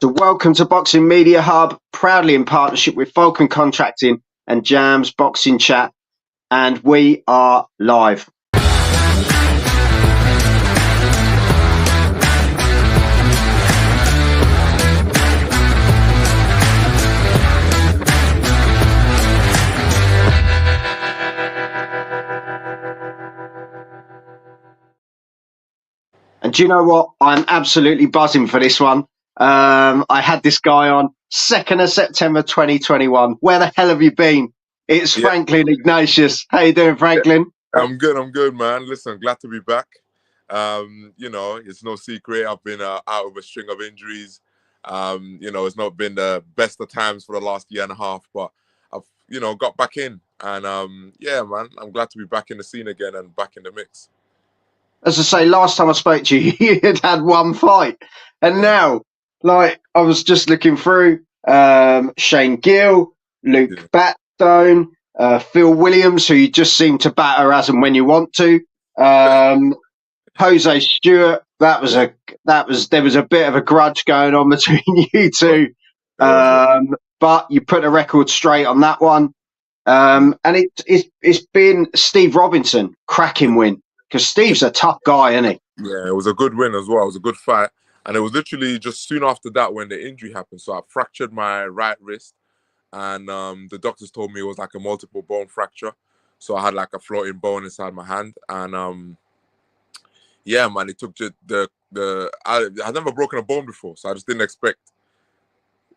So welcome to Boxing Media Hub, proudly in partnership with Falcon Contracting and Jams Boxing Chat, and we are live. And do you know what? I'm absolutely buzzing for this one. I had this guy on 2nd of September 2021. Where the hell have you been? It's Franklin Ignatius. How you doing, Franklin? I'm good, man. Listen, glad to be back. It's no secret. I've been out of a string of injuries. It's not been the best of times for the last year and a half, but I've, got back in. And, man, I'm glad to be back in the scene again and back in the mix. As I say, last time I spoke to you, you had one fight. And now, I was just looking through Shane Gill, Luke Batstone, Phil Williams, who you just seem to batter as and when you want to. Jose Stewart, there was a bit of a grudge going on between you two. But you put a record straight on that one. And it's been Steve Robinson, cracking win. Because Steve's a tough guy, isn't he? Yeah, it was a good win as well. It was a good fight. And it was literally just soon after that when the injury happened. So I fractured my right wrist. And the doctors told me it was like a multiple bone fracture. So I had like a floating bone inside my hand. And it took I'd never broken a bone before. So I just didn't expect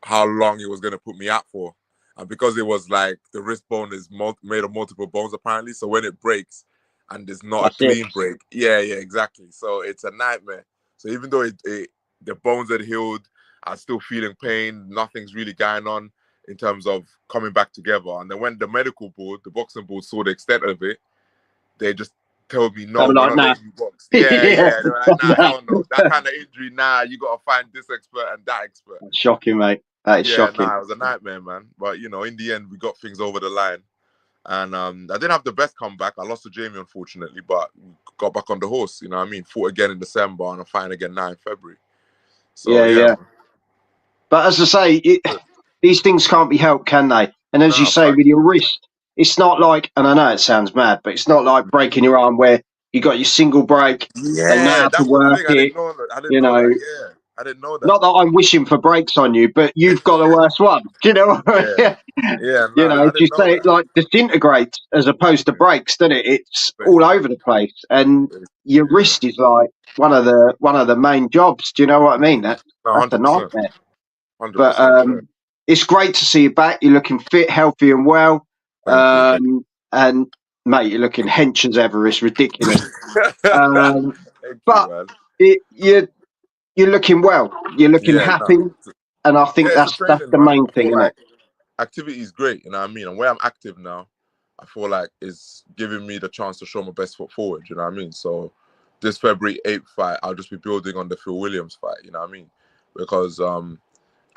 how long it was going to put me out for. And because it was like the wrist bone is made of multiple bones apparently. So when it breaks, and it's not a clean break. Yeah, exactly. So it's a nightmare. So even though the bones had healed, I'm still feeling pain. Nothing's really going on in terms of coming back together. And then when the medical board, the boxing board, saw the extent of it, they just told me, no, we're not letting you box. Yeah. They're like, nah, hell no. That kind of injury, you got to find this expert and that expert. That's shocking, mate. That is shocking. It was a nightmare, man. But, in the end, we got things over the line. And I didn't have the best comeback. I lost to Jamie, unfortunately, but got back on the horse. Fought again in December and I'm fighting again now in February. So, yeah. But as I say, these things can't be helped, can they? And as you say, with your wrist, it's not like, and I know it sounds mad, but it's not like breaking your arm where you got your single break. Yeah, now that's to work the thing. I didn't know that. Yeah. I didn't know that. Not that I'm wishing for breaks on you, but you've got the worst one. Do you know what I mean? You say it like disintegrates as opposed to breaks, doesn't it? It's all over the place. And your wrist is like one of the main jobs. Do you know what I mean? That's a nightmare. 100%, but it's great to see you back. You're looking fit, healthy and well. And mate, you're looking hench as ever. It's ridiculous. You're looking well. You're looking happy, and I think that's the main thing, isn't it? Activity is great, you know what I mean? And where I'm active now, I feel like is giving me the chance to show my best foot forward, you know what I mean? So this February 8th fight, I'll just be building on the Phil Williams fight, you know what I mean? Because I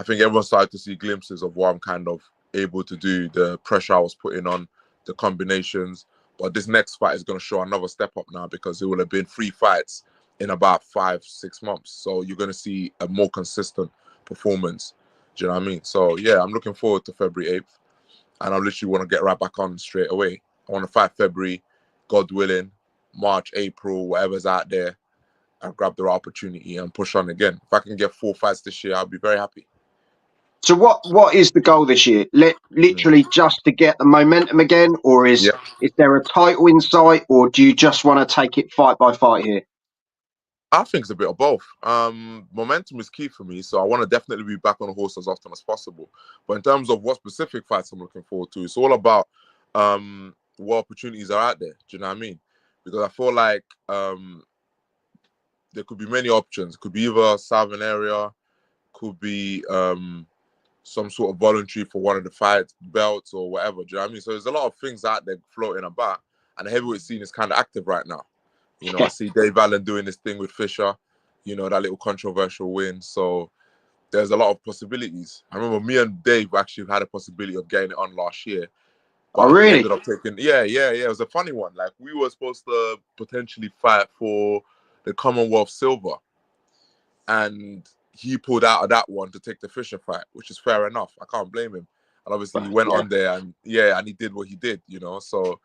think everyone started to see glimpses of what I'm kind of able to do, the pressure I was putting on, the combinations. But this next fight is going to show another step up now because it will have been 3 fights in about 5-6 months. So you're going to see a more consistent performance. Do you know what I mean? So, yeah, I'm looking forward to February 8th. And I literally want to get right back on straight away. I want to fight February, God willing, March, April, whatever's out there. I'll grab the opportunity and push on again. If I can get 4 fights this year, I'll be very happy. So what is the goal this year? Literally just to get the momentum again? Or is there a title in sight? Or do you just want to take it fight by fight here? I think it's a bit of both. Momentum is key for me, so I want to definitely be back on the horse as often as possible. But in terms of what specific fights I'm looking forward to, it's all about what opportunities are out there. Do you know what I mean? Because I feel like there could be many options. It could be either Southern area, could be some sort of voluntary for one of the fight belts or whatever. Do you know what I mean? So there's a lot of things out there floating about, and the heavyweight scene is kind of active right now. I see Dave Allen doing this thing with Fisher, that little controversial win. So there's a lot of possibilities. I remember me and Dave actually had a possibility of getting it on last year. But really? We ended up taking, it was a funny one. Like, we were supposed to potentially fight for the Commonwealth silver. And he pulled out of that one to take the Fisher fight, which is fair enough. I can't blame him. And obviously he went on there and he did what he did, you know. So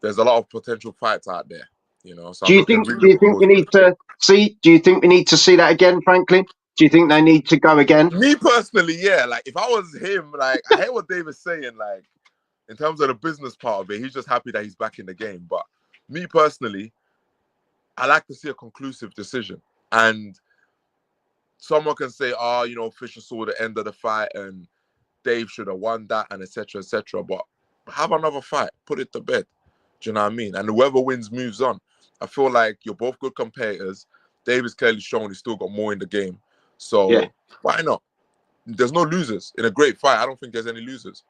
there's a lot of potential fights out there, you know. So Do you think we need to see? Do you think we need to see that again, Franklin? Do you think they need to go again? Me personally, yeah. Like if I was him, like I hate what David's saying, like in terms of the business part of it, he's just happy that he's back in the game. But me personally, I like to see a conclusive decision. And someone can say, oh, you know, Fisher saw the end of the fight and Dave should have won that and etc. etc. But have another fight, put it to bed. Do you know what I mean? And whoever wins moves on. I feel like you're both good competitors. Dave is clearly shown he's still got more in the game. So why not? There's no losers in a great fight. I don't think there's any losers.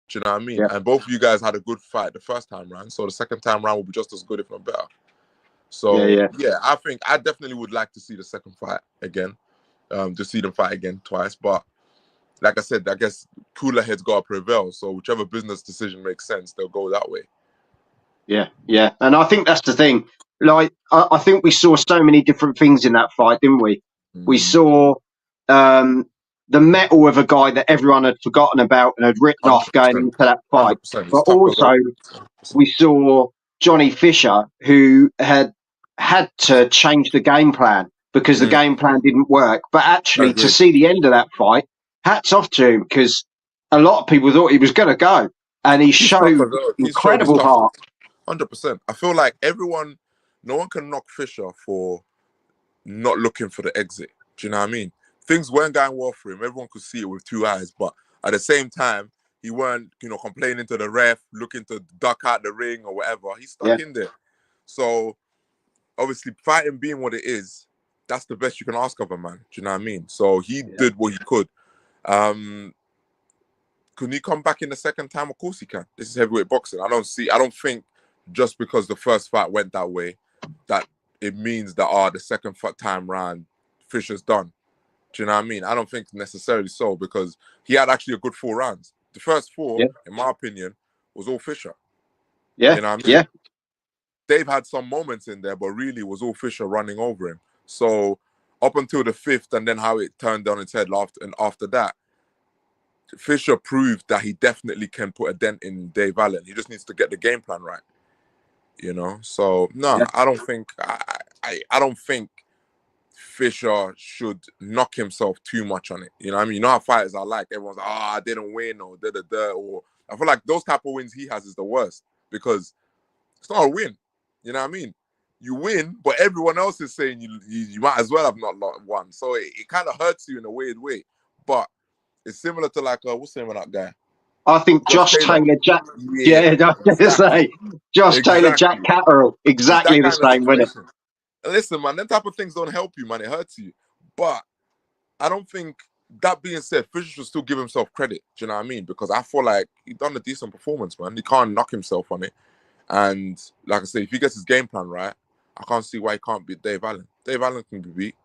Do you know what I mean? And both of you guys had a good fight the first time round, so the second time round will be just as good, if not better. So I think I definitely would like to see the second fight again, to see them fight again twice. But like I said, I guess cooler heads got to prevail. So whichever business decision makes sense, they'll go that way. Yeah, and I think that's the thing. Like I think we saw so many different things in that fight, didn't we? We saw the mettle of a guy that everyone had forgotten about and had written off going into that fight. But also, we saw Johnny Fisher, who had to change the game plan because the game plan didn't work. But actually, to see the end of that fight, hats off to him, because a lot of people thought he was going to go, and he showed incredible heart. 100%. I feel like no one can knock Fisher for not looking for the exit. Do you know what I mean? Things weren't going well for him. Everyone could see it with two eyes, but at the same time, he weren't, complaining to the ref, looking to duck out the ring or whatever. He stuck in there. So obviously, fighting being what it is, that's the best you can ask of a man. Do you know what I mean? So he did what he could. Can he come back in the second time? Of course he can. This is heavyweight boxing. I don't think just because the first fight went that way, that it means that the second time round, Fisher's done. Do you know what I mean? I don't think necessarily so, because he had actually a good 4 rounds. The first 4, in my opinion, was all Fisher. Yeah. You know what I mean? Dave had some moments in there, but really it was all Fisher running over him. So up until the 5th, and then how it turned on its head after that, Fisher proved that he definitely can put a dent in Dave Allen. He just needs to get the game plan right. So I don't think I don't think Fisher should knock himself too much on it. You know what I mean? You know how fighters are like, everyone's like, I didn't win, or or I feel like those type of wins he has is the worst, because it's not a win. You know what I mean? You win, but everyone else is saying you might as well have not won. So it kind of hurts you in a weird way. But it's similar to like what's the name of that guy? I think Josh Taylor, Jack. I was going to say Josh Taylor, Jack Catterall. Exactly the same, wasn't it? Listen, man, them type of things don't help you, man. It hurts you. But I don't think, that being said, Fisher should still give himself credit. Do you know what I mean? Because I feel like he done a decent performance, man. He can't knock himself on it. And like I say, if he gets his game plan right, I can't see why he can't beat Dave Allen. Dave Allen can be beat.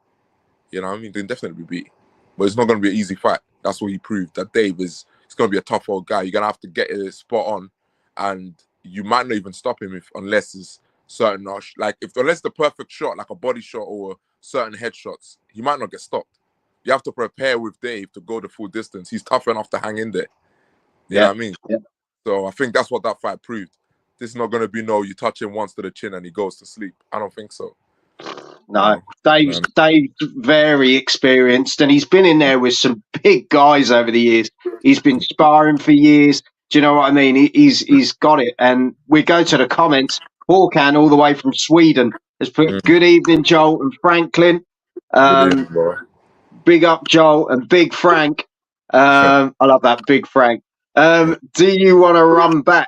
You know what I mean? He can definitely be beat. But it's not going to be an easy fight. That's what he proved, that Dave is going to be a tough old guy. You're going to have to get it spot on. And you might not even stop him unless it's certain, unless the perfect shot, like a body shot or certain headshots, he might not get stopped. You have to prepare with Dave to go the full distance. He's tough enough to hang in there. You know what I mean? Yeah. So I think that's what that fight proved. This is not going to be you touch him once to the chin and he goes to sleep. I don't think so. No. Dave's very experienced, and he's been in there with some big guys over the years. He's been sparring for years. Do you know what I mean? He's got it. And we go to the comments. Håkan, all the way from Sweden, has put good evening, Joel and Franklin. Big up, Joel, and Big Frank. I love that, Big Frank. Do you want to run back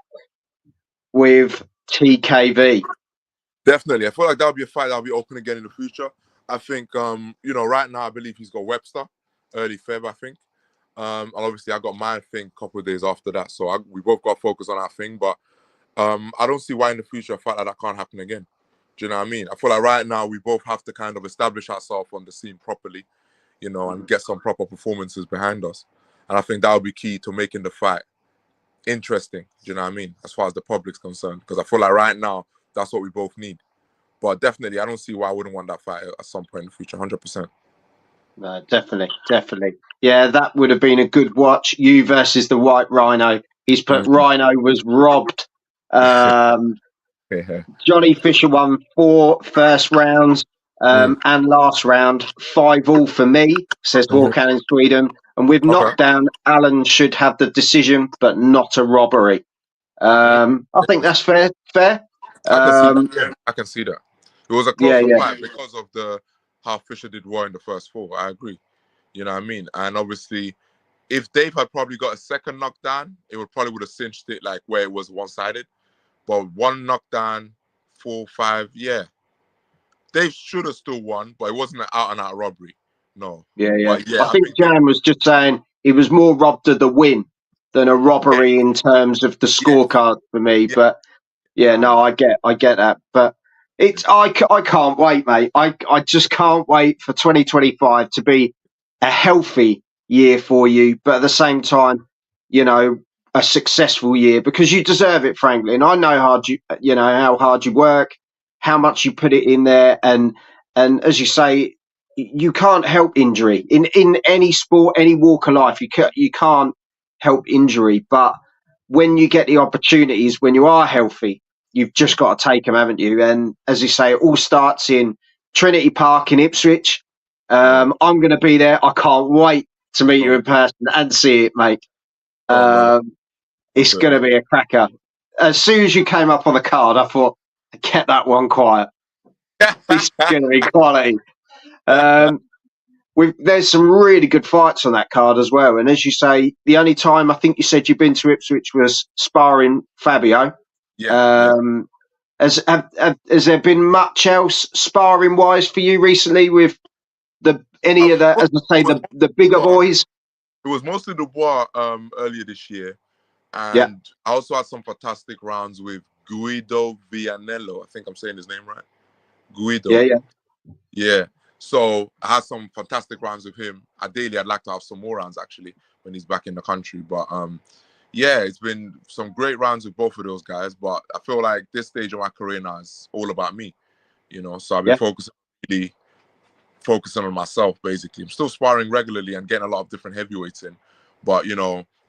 with TKV? Definitely. I feel like that would be a fight that will be open again in the future. I think, right now, I believe he's got Webster, early Feb, I think. And obviously, I got my thing a couple of days after that. So we both got to focus on our thing. But I don't see why in the future a fight like that can't happen again. Do you know what I mean? I feel like right now, we both have to kind of establish ourselves on the scene properly, and get some proper performances behind us. And I think that would be key to making the fight interesting. Do you know what I mean? As far as the public's concerned. Because I feel like right now, that's what we both need. But definitely, I don't see why I wouldn't want that fight at some point in the future, 100%. No, definitely. Yeah, that would have been a good watch. You versus the White Rhino. He's put Mhm. Rhino was robbed. Um, Yeah. Johnny Fisher won 4 first rounds Mm. and last round, 5-all for me, says Mhm. Walkan in Sweden. And with Okay. knockdown, Alan should have the decision, but not a robbery. Mm. I think that's fair. Fair. I can see that. Um, Yeah, I can see that. It was a yeah, closer yeah, fight because of the how Fisher did well in the first 4. I agree. You know what I mean? And obviously, if Dave had probably got a second knockdown, it would probably would have cinched it like where it was one sided. But one knockdown, 4-5, yeah. Dave should have still won, but it wasn't an out and out robbery. No. yeah. But yeah, I I think think Dave, Jan was just saying he was more robbed of the win than a yeah, robbery in terms of the yes, scorecard for me. yeah, But yeah, yeah, no, I get that. But I can't wait, mate. I just can't wait for 2025 to be a healthy year for you, but at the same time, you know, a successful year because you deserve it, frankly. And I know you know, how hard you work, how much you put it in there, and as you say, you can't help injury in any sport, any walk of life. You can't help injury, but when you get the opportunities, when you are healthy, you've just got to take them, haven't you? And as you say, it all starts in Trinity Park in Ipswich. yeah. I'm going to be there. I can't wait to meet you Oh, in person and see it, mate. oh man, It's onto it, going to man. be a cracker. As soon as you came up on the card, I thought, get that one quiet. This is going to be quality. Um, there's some really good fights on that card as well. And as you say, the only time I think you said you've been to Ipswich was sparring Fabio. Yeah, yeah. Um, has there been much else sparring wise for you recently with any of the, It as I say, was the bigger Dubois. boys? It was mostly Dubois earlier this year, Yeah, and I also had some fantastic rounds with Guido Vianello. I think I'm saying his name right. yeah, Guido. yeah, Yeah. So I had some fantastic rounds with him. Ideally, I'd like to have some more rounds actually when he's back in the country. But yeah, it's been some great rounds with both of those guys. But I feel like this stage of my career now is all about me. So I've been yeah, really focusing on myself basically. I'm still sparring regularly and getting a lot of different heavyweights in. But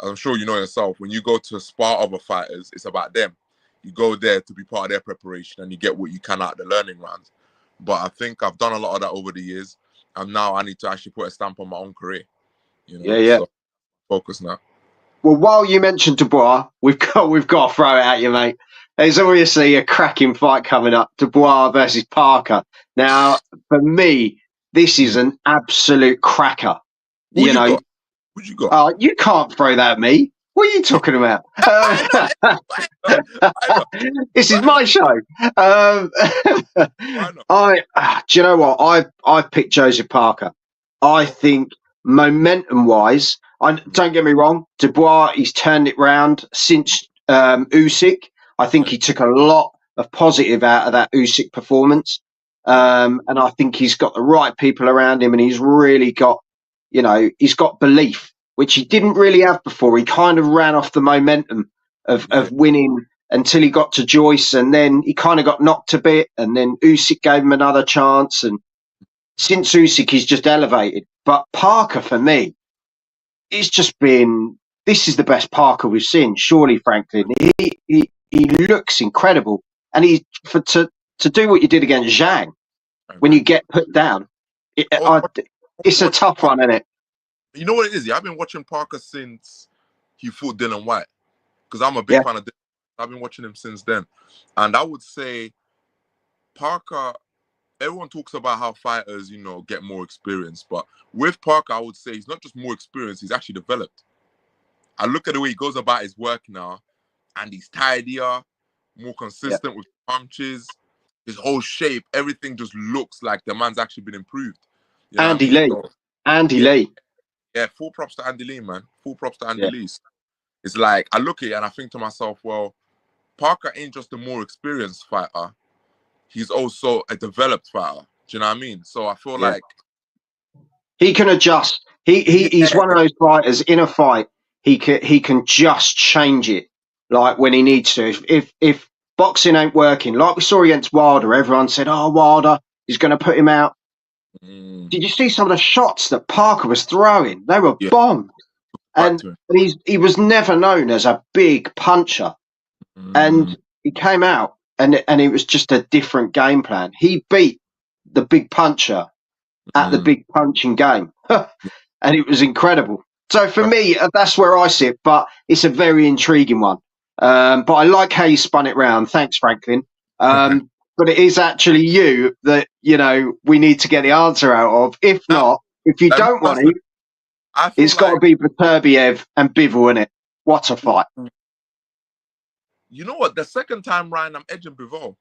as I'm sure you know yourself, when you go to spar other fighters, it's about them. You go there to be part of their preparation and you get what you can out of the learning rounds. But I think I've done a lot of that over the years. And now I need to actually put a stamp on my own career, yeah. So focus now. Well, while you mentioned Dubois, we've got to throw it at you, mate. There's obviously a cracking fight coming up: Dubois versus Parker. Now, for me, this is Mm. an absolute cracker. Who You you know, got? Who you got? you can't throw that at me. What are you talking about? I know. Why not? Why not? This is Why not? my show. Um, Why not? do you know what? I've picked Joseph Parker. I Oh, think momentum wise, don't get me wrong, Dubois, he's turned it round since Usyk. I think yeah, he took a lot of positive out of that Usyk performance. yeah, And I think he's got the right people around him and he's really got, he's got belief, which he didn't really have before. He kind of ran off the momentum yeah. of winning until he got to Joyce, and then he kind of got knocked a bit, and then Usyk gave him another chance, and since Usyk he's just elevated. But Parker, for me, it's just been this is the best Parker we've seen, surely, Franklin. He looks incredible, and to do what you did against Zhang I when agree. you get put down, I was, watch- I was it's a watching tough Parker. one, isn't it? You know what it is? Yeah, I've been watching Parker since he fought Dylan White because I'm a big Yeah, fan of Dylan. I've been watching him since then. And I would say Parker, everyone talks about how fighters, get more experience. But with Parker, I would say he's not just more experienced, he's actually developed. I look at the way he goes about his work now, and he's tidier, more yeah. consistent with punches, his whole shape, everything just looks like the man's actually been improved. You know what I Andy mean? Lee, So, Andy yeah, Lee, yeah, full props to Andy Lee, man. Full props to Andy yeah, Lee. It's like I look at it and I think to myself, well, Parker ain't just a more experienced fighter. He's also a developed fighter. Do you know what I mean? So I feel yeah. like, He can adjust. He's yeah, one of those fighters in a fight. He can just change it like when he needs to. If boxing ain't working, like we saw against Wilder, everyone said, "Oh, Wilder is going to put him out." Did you see some of the shots that Parker was throwing? They were bombed. And he was never known as a big puncher. And he came out and it was just a different game plan. He beat the big puncher at the big punching game. And it was incredible. So for me, that's where I sit, but it's a very intriguing one. But I like how you spun it round. Thanks, Franklin. But it is actually you that, we need to get the answer out of. If not, if you don't want it, it's got to be Beterbiev and Bivol, innit? What a fight. You know what? The second time round, I'm edging Bivol.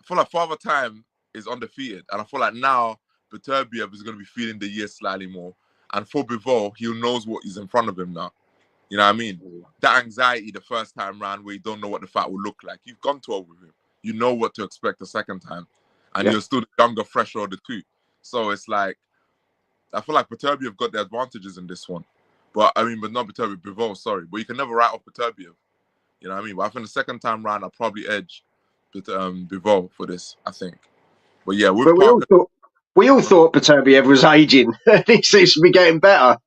I feel like Father Time is undefeated. And I feel like now Beterbiev is going to be feeling the year slightly more. And for Bivol, he knows what is in front of him now. You know what I mean? That anxiety the first time round where you don't know what the fight will look like. You've gone 12 with him. You know what to expect the second time. And you're still the younger, fresher of the two. So it's like, I feel like Beterbiev got the advantages in this one. But not Beterbiev, Bivol, sorry. But you can never write off Beterbiev. You know what I mean? But I think the second time round, I'll probably edge Bivol for this, I think. But yeah, we all thought Beterbiev was aging. He seems to be getting better.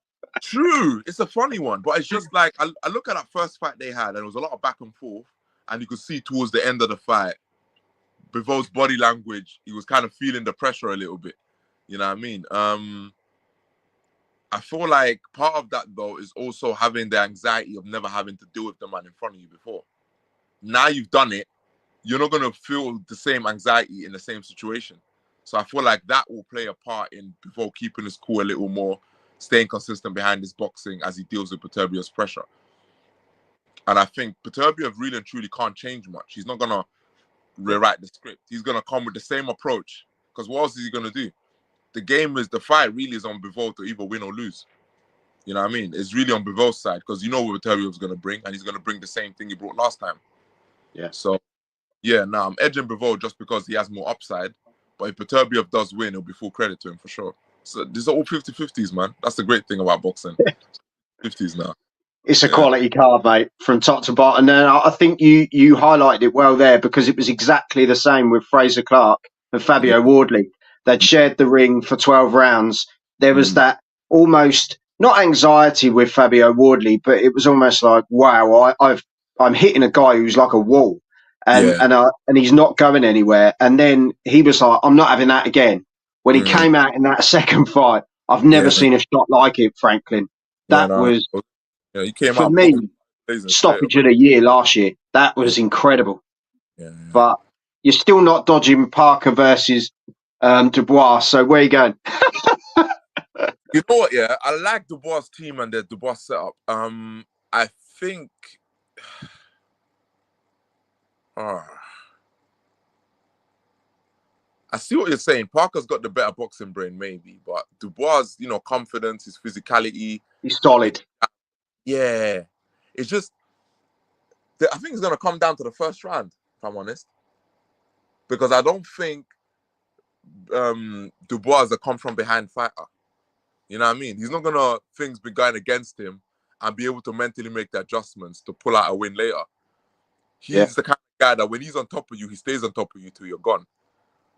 True. It's a funny one. But it's just like, I look at that first fight they had, and there was a lot of back and forth. And you could see towards the end of the fight, Bivol's body language, he was kind of feeling the pressure a little bit. You know what I mean? I feel like part of that, though, is also having the anxiety of never having to deal with the man in front of you before. Now you've done it, you're not going to feel the same anxiety in the same situation. So I feel like that will play a part in Bivol keeping his cool a little more, staying consistent behind his boxing as he deals with Beterbiev's pressure. And I think Beterbiev really and truly can't change much. He's not going to rewrite the script. He's going to come with the same approach. Because what else is he going to do? The fight really is on Bivol to either win or lose. You know what I mean? It's really on Bivol's side because you know what Beterbiev's going to bring, and he's going to bring the same thing he brought last time. Yeah. So, yeah, I'm edging Bivol just because he has more upside. But if Beterbiev does win, it'll be full credit to him for sure. So these are all 50-50s, man. That's the great thing about boxing. 50s now. It's a quality card, mate, from top to bottom. And I think you highlighted it well there because it was exactly the same with Fraser Clark and Fabio Wardley. They'd shared the ring for 12 rounds. There was that almost, not anxiety with Fabio Wardley, but it was almost like, wow, I'm hitting a guy who's like a wall and he's not going anywhere. And then he was like, I'm not having that again. When he came out in that second fight, I've never seen a shot like it, Franklin. That was... Yeah, he came for out me, stoppage of the year last year. That was incredible. Yeah. But you're still not dodging Parker versus Dubois. So where are you going? You know what? Yeah, I like Dubois' team and the Dubois setup. I think. I see what you're saying. Parker's got the better boxing brain, maybe, but Dubois', confidence, his physicality. He's solid. Yeah, it's just, I think it's going to come down to the first round, if I'm honest. Because I don't think Dubois is a come-from-behind fighter. You know what I mean? He's not going to, things be going against him and be able to mentally make the adjustments to pull out a win later. He's the kind of guy that when he's on top of you, he stays on top of you till you're gone.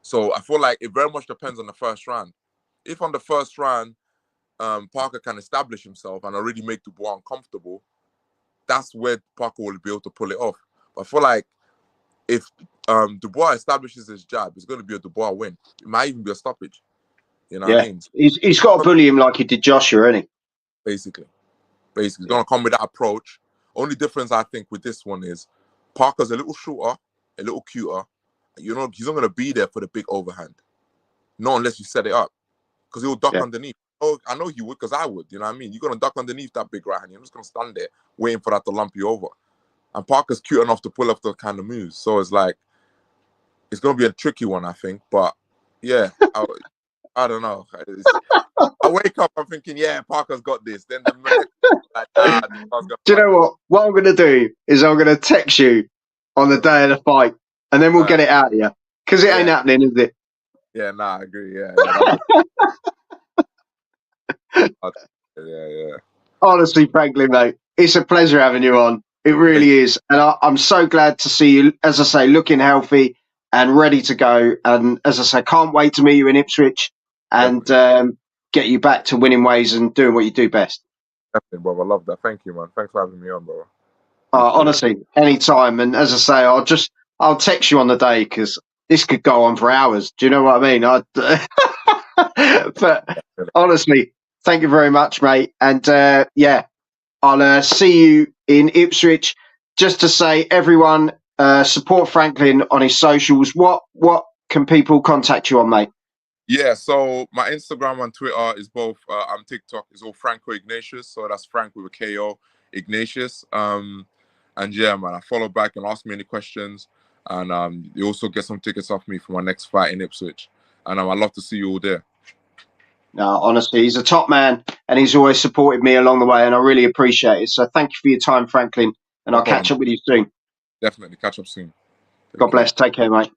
So I feel like it very much depends on the first round. If on the first round, Parker can establish himself and already make Dubois uncomfortable, that's where Parker will be able to pull it off. But I feel like if Dubois establishes his jab, it's going to be a Dubois win. It might even be a stoppage. You know what I mean? He's got to bully him like he did Joshua, isn't he? Basically. He's going to come with that approach. Only difference I think with this one is Parker's a little shorter, a little cuter. He's not going to be there for the big overhand. Not unless you set it up. Because he'll duck underneath. Oh, I know you would, because I would. You know what I mean? You're going to duck underneath that big right hand. You're just going to stand there waiting for that to lump you over. And Parker's cute enough to pull off those kind of moves. So it's like, it's going to be a tricky one, I think. But, yeah, I don't know. I wake up, I'm thinking, Parker's got this. Then the minute, do you know what? What I'm going to do is I'm going to text you on the day of the fight. And then we'll get it out of you. Because it ain't happening, is it? Yeah, I agree. Yeah. Yeah. Honestly, Franklin, mate, it's a pleasure having you on. It really is. And I'm so glad to see you, as I say, looking healthy and ready to go. And as I say, can't wait to meet you in Ipswich and get you back to winning ways and doing what you do best. Definitely, Bob. I love that. Thank you, man. Thanks for having me on, bro. Honestly, anytime. And as I say, I'll text you on the day because this could go on for hours. Do you know what I mean? But honestly, thank you very much, mate. And I'll see you in Ipswich. Just to say, everyone, support Franklin on his socials. What can people contact you on, mate? Yeah, so my Instagram and Twitter is both. I'm TikTok is all Franco Ignatius, so that's Frank with a K-O, Ignatius. And yeah, man, I follow back and ask me any questions. And you also get some tickets off me for my next fight in Ipswich. And I'd love to see you all there. No, honestly, he's a top man, and he's always supported me along the way, and I really appreciate it. So thank you for your time, Franklin, and I'll catch up with you soon. Definitely catch up soon. God bless. Take care, mate.